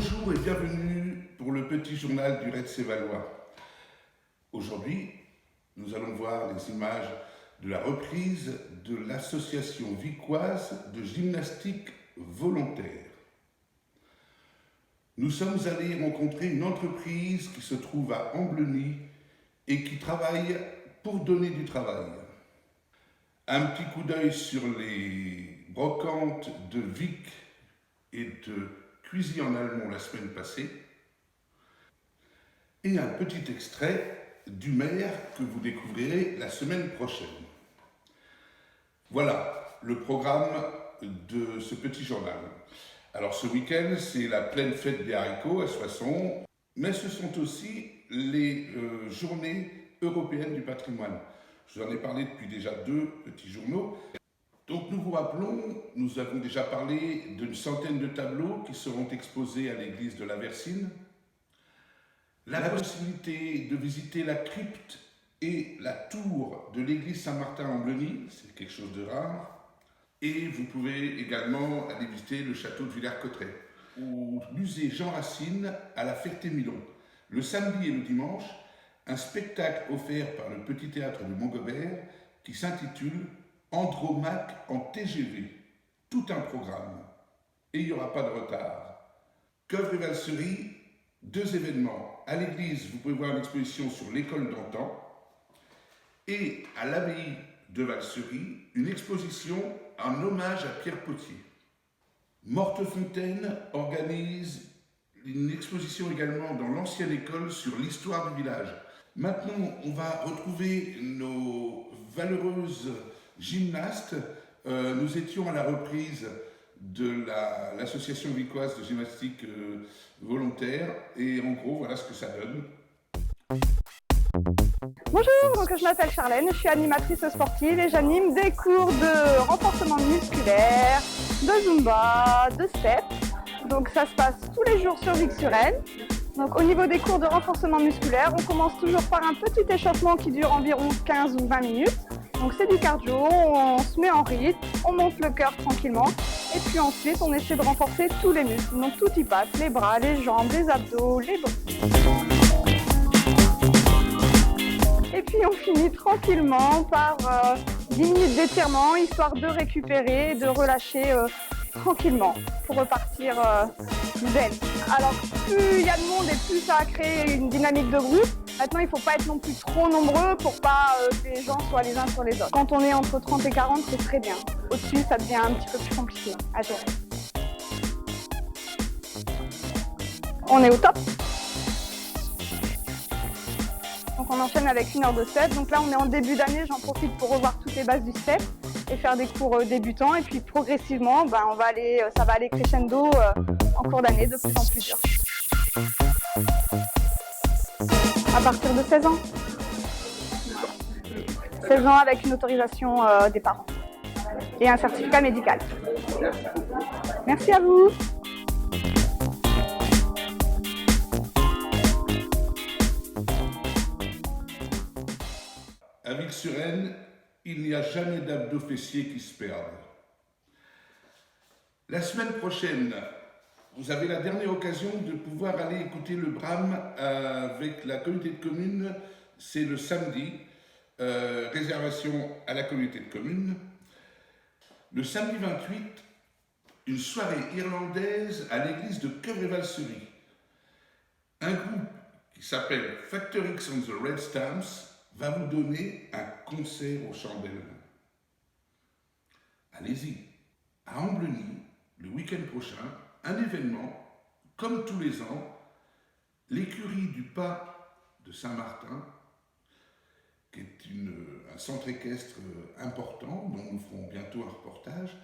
Bonjour et bienvenue pour le petit journal du RETSE-Valois. Aujourd'hui, nous allons voir les images de la reprise de l'association vicoise de gymnastique volontaire. Nous sommes allés rencontrer une entreprise qui se trouve à Ambleny et qui travaille pour donner du travail. Un petit coup d'œil sur les brocantes de Vic et de Cuisy en allemand la semaine passée, et un petit extrait du maire que vous découvrirez la semaine prochaine. Voilà le programme de ce petit journal. Alors ce week-end, c'est la pleine fête des haricots à Soissons, mais ce sont aussi les journées européennes du patrimoine. Je vous en ai parlé depuis déjà 2 petits journaux. Donc nous vous rappelons, nous avons déjà parlé d'une centaine de tableaux qui seront exposés à l'église de la Versine. La possibilité de visiter la crypte et la tour de l'église Saint-Martin à Ambleny, c'est quelque chose de rare. Et vous pouvez également aller visiter le château de Villers-Cotterêts. Au musée Jean Racine à la Ferté-Milon. Le samedi et le dimanche, un spectacle offert par le Petit Théâtre de Montgobert qui s'intitule Andromaque en TGV, tout un programme. Et il n'y aura pas de retard. Coeuvres et Valsery, 2 événements. À l'église, vous pouvez voir l'exposition sur l'école d'antan. Et à l'abbaye de Valsery, une exposition en hommage à Pierre Potier. Mortefontaine organise une exposition également dans l'ancienne école sur l'histoire du village. Maintenant, on va retrouver nos valeureuses gymnastes. Nous étions à la reprise de l'association vicoise de gymnastique volontaire et en gros, voilà ce que ça donne. Bonjour, donc je m'appelle Charlène, je suis animatrice sportive et j'anime des cours de renforcement musculaire, de Zumba, de step. Donc ça se passe tous les jours sur Vic-sur-Aisne. Donc au niveau des cours de renforcement musculaire, on commence toujours par un petit échauffement qui dure environ 15 ou 20 minutes. Donc c'est du cardio, on se met en rythme, on monte le cœur tranquillement et puis ensuite on essaie de renforcer tous les muscles. Donc tout y passe, les bras, les jambes, les abdos, les bras. Et puis on finit tranquillement par 10 minutes d'étirement, histoire de récupérer, de relâcher tranquillement pour repartir zen. Alors plus il y a de monde et plus ça a créé une dynamique de groupe. Maintenant il ne faut pas être non plus trop nombreux pour pas que les gens soient les uns sur les autres. Quand on est entre 30 et 40, c'est très bien. Au-dessus, ça devient un petit peu plus compliqué à gérer. On est au top. Donc on enchaîne avec 1 heure de step. Donc là on est en début d'année, j'en profite pour revoir toutes les bases du step et faire des cours débutants. Et puis progressivement, ça va aller crescendo en cours d'année de plus en plus dur. À partir de 16 ans. 16 ans avec une autorisation des parents et un certificat médical. Merci à vous. À Vic-sur-Aisne, il n'y a jamais d'abdos fessiers qui se perdent. La semaine prochaine, vous avez la dernière occasion de pouvoir aller écouter le Brame avec la communauté de communes. C'est le samedi, réservation à la communauté de communes. Le samedi 28, une soirée irlandaise à l'église de Coeuvres et Valsery. Un groupe qui s'appelle Factor X on the Red Stamps va vous donner un concert aux chandelles. Allez-y, à Ambleny, le week-end prochain, un événement, comme tous les ans, l'écurie du Pas de Saint-Martin, qui est un centre équestre important, dont nous ferons bientôt un reportage,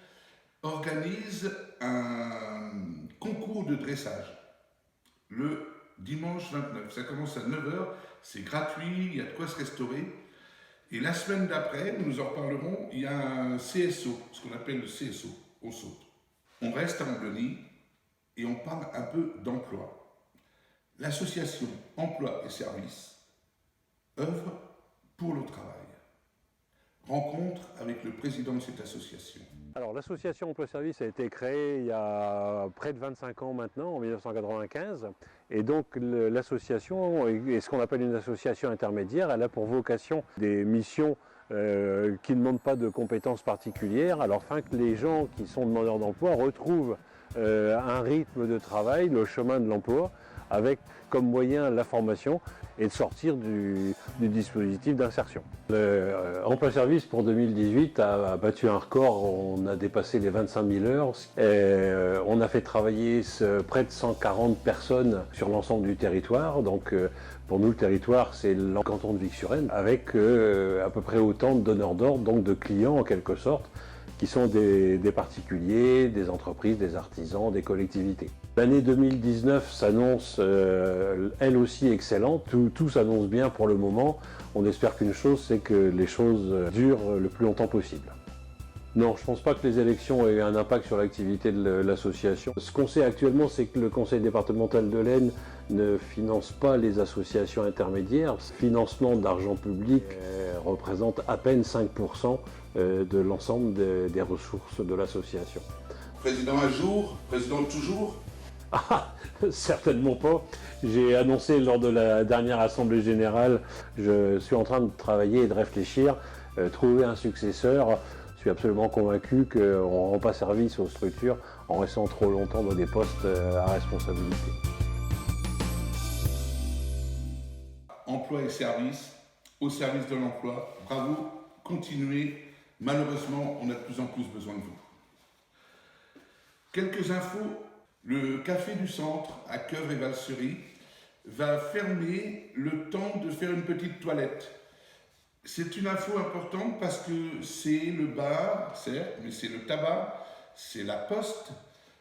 organise un concours de dressage le dimanche 29. Ça commence à 9h, c'est gratuit, il y a de quoi se restaurer. Et la semaine d'après, nous en reparlerons, il y a un CSO, ce qu'on appelle le CSO, on saute. On reste à Ambleny et on parle un peu d'emploi. L'association Emploi et Services œuvre pour le travail. Rencontre avec le président de cette association. Alors l'association Emploi Service a été créée il y a près de 25 ans maintenant, en 1995. Et donc l'association est ce qu'on appelle une association intermédiaire. Elle a pour vocation des missions qui ne demandent pas de compétences particulières, alors afin que les gens qui sont demandeurs d'emploi retrouvent un rythme de travail, le chemin de l'emploi, avec comme moyen la formation et de sortir du dispositif d'insertion. Emploi Service pour 2018 a battu un record, on a dépassé les 25 000 heures. On a fait travailler près de 140 personnes sur l'ensemble du territoire. Donc pour nous le territoire c'est le canton de Vic-sur-Aisne avec à peu près autant de donneurs d'ordre, donc de clients en quelque sorte, qui sont des particuliers, des entreprises, des artisans, des collectivités. L'année 2019 s'annonce elle aussi excellente, tout s'annonce bien pour le moment. On espère qu'une chose, c'est que les choses durent le plus longtemps possible. Non, je ne pense pas que les élections aient un impact sur l'activité de l'association. Ce qu'on sait actuellement, c'est que le conseil départemental de l'Aisne ne finance pas les associations intermédiaires. Ce financement d'argent public représente à peine 5% de l'ensemble des ressources de l'association. Président un jour, président toujours? Ah, certainement pas. J'ai annoncé lors de la dernière assemblée générale, je suis en train de travailler et de réfléchir, trouver un successeur. Je suis absolument convaincu qu'on ne rend pas service aux structures en restant trop longtemps dans des postes à responsabilité. Emploi et service, au service de l'emploi, bravo, continuez. Malheureusement, on a de plus en plus besoin de vous. Quelques infos. Le café du centre à Queuvre et Valsery va fermer le temps de faire une petite toilette. C'est une info importante parce que c'est le bar, certes, mais c'est le tabac, c'est la poste,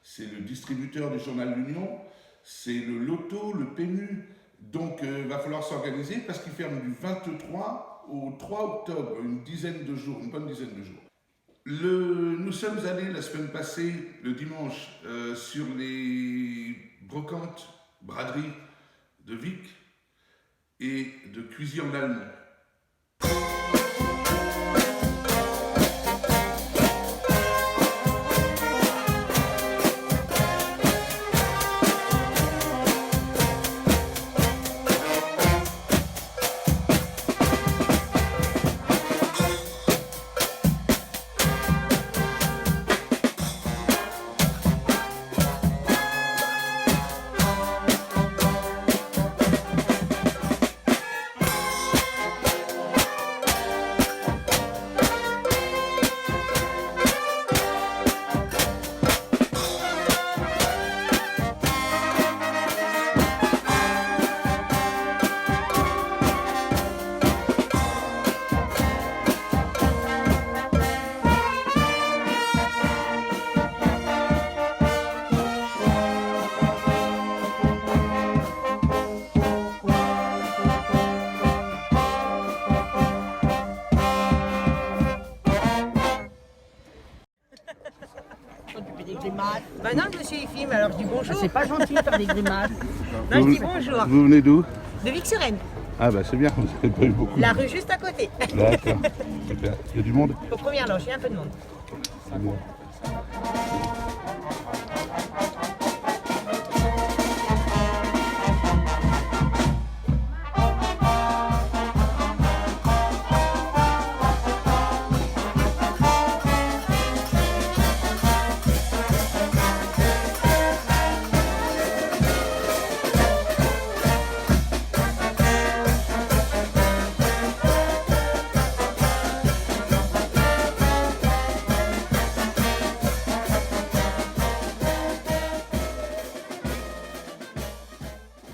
c'est le distributeur du journal L'Union, c'est le loto, le PMU. Donc il va falloir s'organiser parce qu'il ferme du 23 au 3 octobre, une dizaine de jours, une bonne dizaine de jours. Nous sommes allés la semaine passée, le dimanche, sur les brocantes, braderies de Vic et de Cuisy-en-Allemont. Bah non, le monsieur il filme, alors je dis bonjour. C'est pas gentil de faire des grimaces. Non, je dis bonjour. Vous venez d'où? De Vic-sur-Aisne. Ah bah c'est bien, vous n'avez pas eu beaucoup. La rue juste à côté. D'accord, super. Il y a du monde? Aux premières loges, il y a un peu de monde. C'est bon.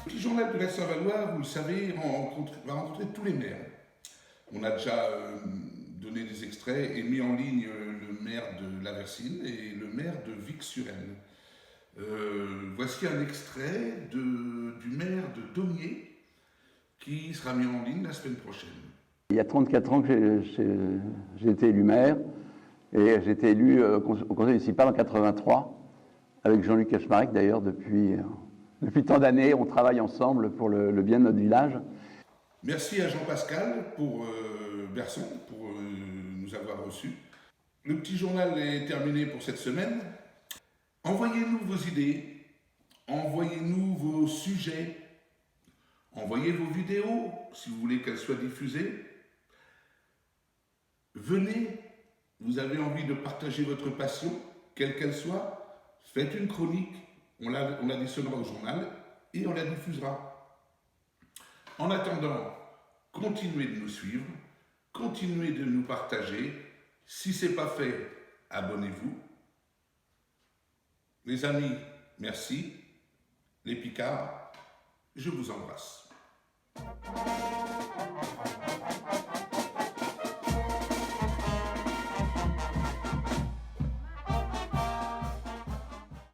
Le journal de la Saint-Valois, vous le savez, va rencontrer tous les maires. On a déjà donné des extraits et mis en ligne le maire de La Versine et le maire de Vic-sur-Aisne. Voici un extrait du maire de Daumier qui sera mis en ligne la semaine prochaine. Il y a 34 ans que j'ai été élu maire et j'ai été élu au conseil municipal en 1983 avec Jean-Luc Kaczmarek d'ailleurs depuis tant d'années. On travaille ensemble pour le bien de notre village. Merci à Jean-Pascal pour Berson pour nous avoir reçus. Le petit journal est terminé pour cette semaine. Envoyez-nous vos idées, envoyez-nous vos sujets, envoyez vos vidéos si vous voulez qu'elles soient diffusées. Venez, vous avez envie de partager votre passion, quelle qu'elle soit, faites une chronique, on l'additionnera au journal et on la diffusera. En attendant, continuez de nous suivre, continuez de nous partager. Si ce n'est pas fait, abonnez-vous. Les amis, merci. Les Picards, je vous embrasse.